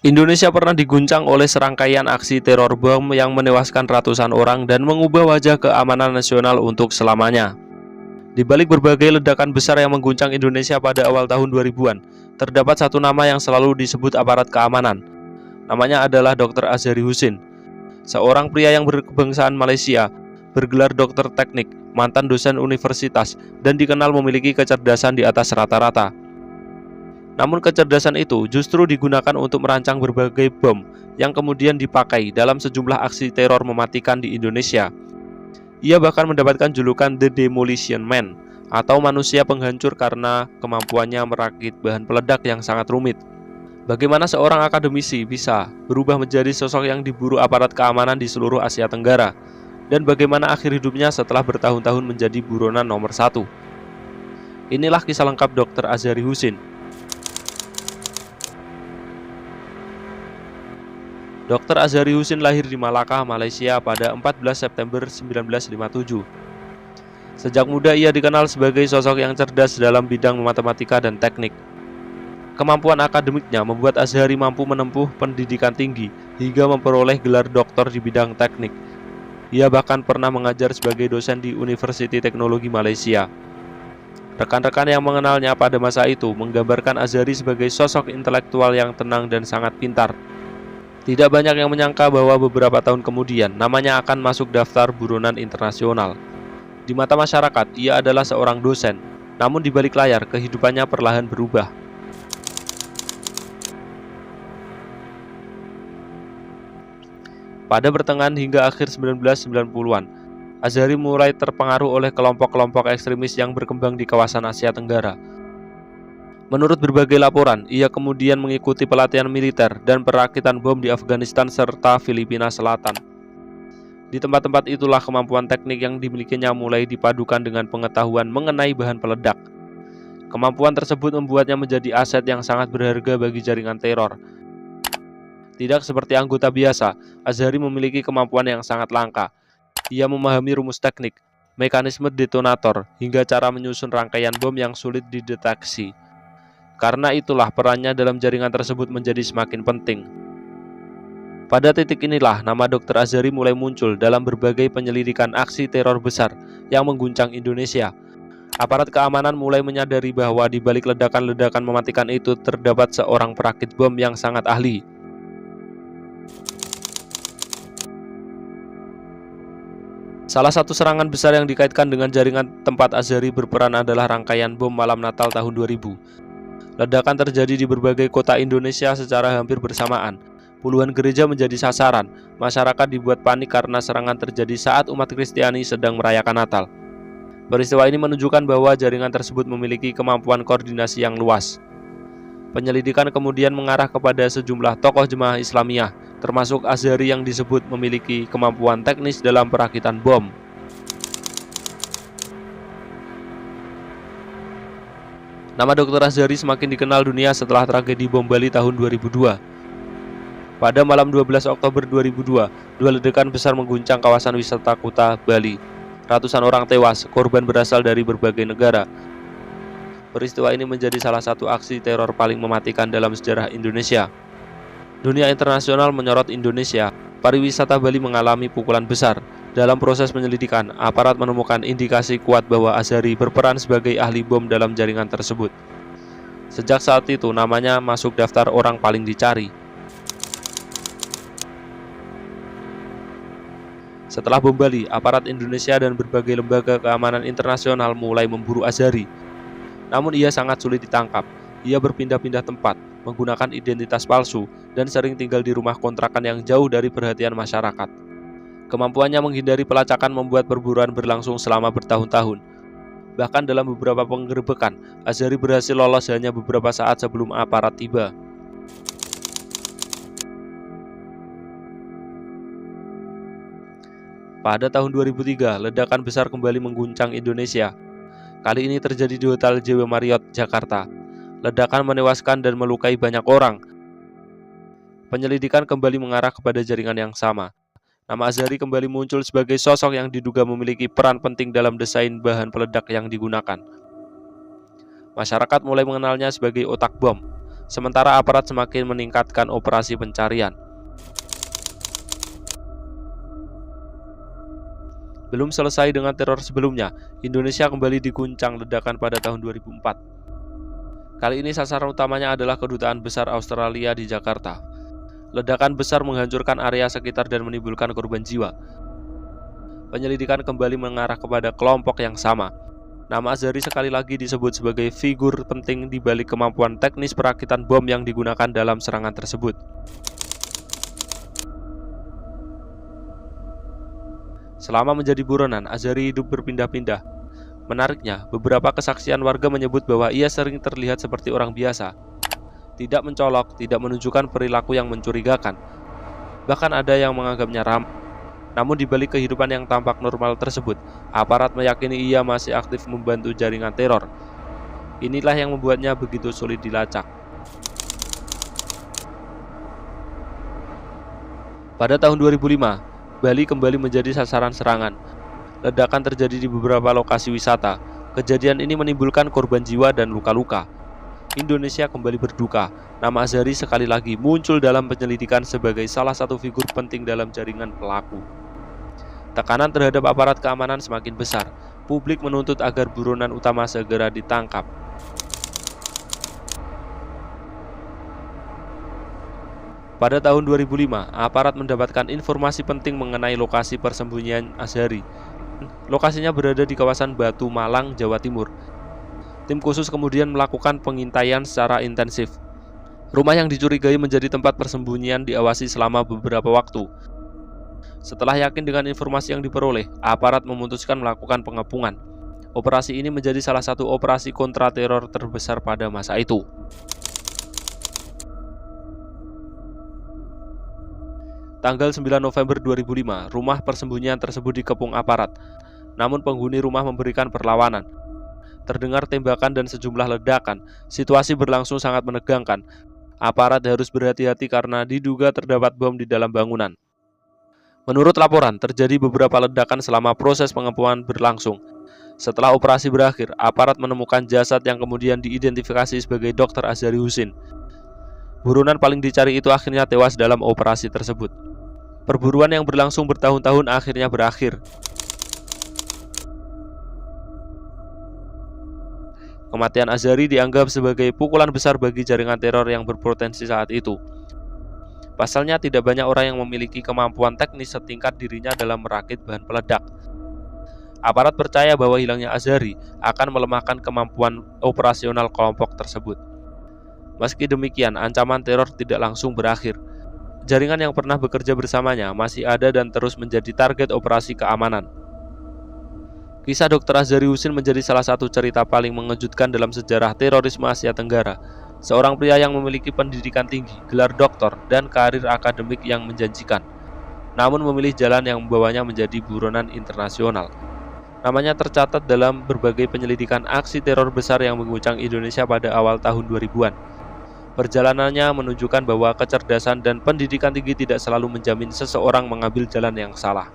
Indonesia pernah diguncang oleh serangkaian aksi teror bom yang menewaskan ratusan orang dan mengubah wajah keamanan nasional untuk selamanya. Di balik berbagai ledakan besar yang mengguncang Indonesia pada awal tahun 2000-an, terdapat satu nama yang selalu disebut aparat keamanan. Namanya adalah Dr. Azhari Husin, seorang pria yang berkebangsaan Malaysia, bergelar dokter teknik, mantan dosen universitas, dan dikenal memiliki kecerdasan di atas rata-rata. Namun kecerdasan itu justru digunakan untuk merancang berbagai bom yang kemudian dipakai dalam sejumlah aksi teror mematikan di Indonesia. Ia bahkan mendapatkan julukan The Demolition Man atau manusia penghancur karena kemampuannya merakit bahan peledak yang sangat rumit. Bagaimana seorang akademisi bisa berubah menjadi sosok yang diburu aparat keamanan di seluruh Asia Tenggara, dan bagaimana akhir hidupnya setelah bertahun-tahun menjadi buronan nomor 1. Inilah kisah lengkap Dr. Azhari Husin. Dr. Azhari Husin lahir di Malaka, Malaysia pada 14 September 1957. Sejak muda ia dikenal sebagai sosok yang cerdas dalam bidang matematika dan teknik. Kemampuan akademiknya membuat Azhari mampu menempuh pendidikan tinggi hingga memperoleh gelar doktor di bidang teknik. Ia bahkan pernah mengajar sebagai dosen di Universiti Teknologi Malaysia. Rekan-rekan yang mengenalnya pada masa itu menggambarkan Azhari sebagai sosok intelektual yang tenang dan sangat pintar. Tidak banyak yang menyangka bahwa beberapa tahun kemudian namanya akan masuk daftar buronan internasional. Di mata masyarakat, ia adalah seorang dosen, namun di balik layar kehidupannya perlahan berubah. Pada pertengahan hingga akhir 1990-an, Azhari mulai terpengaruh oleh kelompok-kelompok ekstremis yang berkembang di kawasan Asia Tenggara. Menurut berbagai laporan, ia kemudian mengikuti pelatihan militer dan perakitan bom di Afghanistan serta Filipina Selatan. Di tempat-tempat itulah kemampuan teknik yang dimilikinya mulai dipadukan dengan pengetahuan mengenai bahan peledak. Kemampuan tersebut membuatnya menjadi aset yang sangat berharga bagi jaringan teror. Tidak seperti anggota biasa, Azhari memiliki kemampuan yang sangat langka. Ia memahami rumus teknik, mekanisme detonator, hingga cara menyusun rangkaian bom yang sulit dideteksi. Karena itulah perannya dalam jaringan tersebut menjadi semakin penting. Pada titik inilah nama Dr. Azhari mulai muncul dalam berbagai penyelidikan aksi teror besar yang mengguncang Indonesia. Aparat keamanan mulai menyadari bahwa di balik ledakan-ledakan mematikan itu terdapat seorang perakit bom yang sangat ahli. Salah satu serangan besar yang dikaitkan dengan jaringan tempat Azhari berperan adalah rangkaian bom malam Natal tahun 2000. Ledakan terjadi di berbagai kota Indonesia secara hampir bersamaan. Puluhan gereja menjadi sasaran. Masyarakat dibuat panik karena serangan terjadi saat umat Kristiani sedang merayakan Natal. Peristiwa ini menunjukkan bahwa jaringan tersebut memiliki kemampuan koordinasi yang luas. Penyelidikan kemudian mengarah kepada sejumlah tokoh jemaah Islamiyah, termasuk Azhari yang disebut memiliki kemampuan teknis dalam perakitan bom. Nama Dr. Azhari semakin dikenal dunia setelah tragedi bom Bali tahun 2002. Pada malam 12 Oktober 2002, dua ledakan besar mengguncang kawasan wisata Kuta, Bali. Ratusan orang tewas, korban berasal dari berbagai negara. Peristiwa ini menjadi salah satu aksi teror paling mematikan dalam sejarah Indonesia. Dunia internasional menyorot Indonesia. Pariwisata Bali mengalami pukulan besar. Dalam proses penyelidikan, aparat menemukan indikasi kuat bahwa Azhari berperan sebagai ahli bom dalam jaringan tersebut. Sejak saat itu, namanya masuk daftar orang paling dicari. Setelah bom Bali, aparat Indonesia dan berbagai lembaga keamanan internasional mulai memburu Azhari. Namun ia sangat sulit ditangkap. Ia berpindah-pindah tempat, menggunakan identitas palsu, dan sering tinggal di rumah kontrakan yang jauh dari perhatian masyarakat. Kemampuannya menghindari pelacakan membuat perburuan berlangsung selama bertahun-tahun. Bahkan dalam beberapa penggerebekan, Azhari berhasil lolos hanya beberapa saat sebelum aparat tiba. Pada tahun 2003, ledakan besar kembali mengguncang Indonesia. Kali ini terjadi di Hotel JW Marriott, Jakarta. Ledakan menewaskan dan melukai banyak orang. Penyelidikan kembali mengarah kepada jaringan yang sama. Nama Azhari kembali muncul sebagai sosok yang diduga memiliki peran penting dalam desain bahan peledak yang digunakan. Masyarakat mulai mengenalnya sebagai otak bom. sementara aparat semakin meningkatkan operasi pencarian. Belum selesai dengan teror sebelumnya, Indonesia kembali diguncang ledakan pada tahun 2004. Kali ini sasaran utamanya adalah Kedutaan Besar Australia di Jakarta. Ledakan besar menghancurkan area sekitar dan menimbulkan korban jiwa. Penyelidikan kembali mengarah kepada kelompok yang sama. Nama Azhari sekali lagi disebut sebagai figur penting di balik kemampuan teknis perakitan bom yang digunakan dalam serangan tersebut. Selama menjadi buronan, Azhari hidup berpindah-pindah. Menariknya, beberapa kesaksian warga menyebut bahwa ia sering terlihat seperti orang biasa. Tidak mencolok, tidak menunjukkan perilaku yang mencurigakan. Bahkan ada yang menganggapnya ramah. Namun di balik kehidupan yang tampak normal tersebut, aparat meyakini ia masih aktif membantu jaringan teror. Inilah yang membuatnya begitu sulit dilacak. Pada tahun 2005, Bali kembali menjadi sasaran serangan. Ledakan terjadi di beberapa lokasi wisata. Kejadian ini menimbulkan korban jiwa dan luka-luka. Indonesia kembali berduka. Nama Azhari sekali lagi muncul dalam penyelidikan sebagai salah satu figur penting dalam jaringan pelaku. Tekanan terhadap aparat keamanan semakin besar. Publik menuntut agar buronan utama segera ditangkap. Pada tahun 2005, aparat mendapatkan informasi penting mengenai lokasi persembunyian Azhari. Lokasinya berada di kawasan Batu Malang, Jawa Timur. Tim khusus kemudian melakukan pengintaian secara intensif. Rumah yang dicurigai menjadi tempat persembunyian diawasi selama beberapa waktu. Setelah yakin dengan informasi yang diperoleh, aparat memutuskan melakukan pengepungan. Operasi ini menjadi salah satu operasi kontrateror terbesar pada masa itu. Tanggal 9 November 2005, rumah persembunyian tersebut dikepung aparat. Namun penghuni rumah memberikan perlawanan. Terdengar tembakan dan sejumlah ledakan. Situasi berlangsung sangat menegangkan. Aparat harus berhati-hati karena diduga terdapat bom di dalam bangunan. Menurut laporan, terjadi beberapa ledakan selama proses pengepungan berlangsung. Setelah operasi berakhir, aparat menemukan jasad yang kemudian diidentifikasi sebagai Dr. Azhari Husin. Buronan paling dicari itu akhirnya tewas dalam operasi tersebut. Perburuan yang berlangsung bertahun-tahun akhirnya berakhir. Kematian Azhari dianggap sebagai pukulan besar bagi jaringan teror yang berpotensi saat itu. Pasalnya tidak banyak orang yang memiliki kemampuan teknis setingkat dirinya dalam merakit bahan peledak. Aparat percaya bahwa hilangnya Azhari akan melemahkan kemampuan operasional kelompok tersebut. Meski demikian, ancaman teror tidak langsung berakhir. Jaringan yang pernah bekerja bersamanya masih ada dan terus menjadi target operasi keamanan. Kisah Dr. Azhari Husin menjadi salah satu cerita paling mengejutkan dalam sejarah terorisme Asia Tenggara. Seorang pria yang memiliki pendidikan tinggi, gelar doktor, dan karir akademik yang menjanjikan, namun memilih jalan yang membawanya menjadi buronan internasional. Namanya tercatat dalam berbagai penyelidikan aksi teror besar yang mengguncang Indonesia pada awal tahun 2000-an. Perjalanannya menunjukkan bahwa kecerdasan dan pendidikan tinggi tidak selalu menjamin seseorang mengambil jalan yang salah.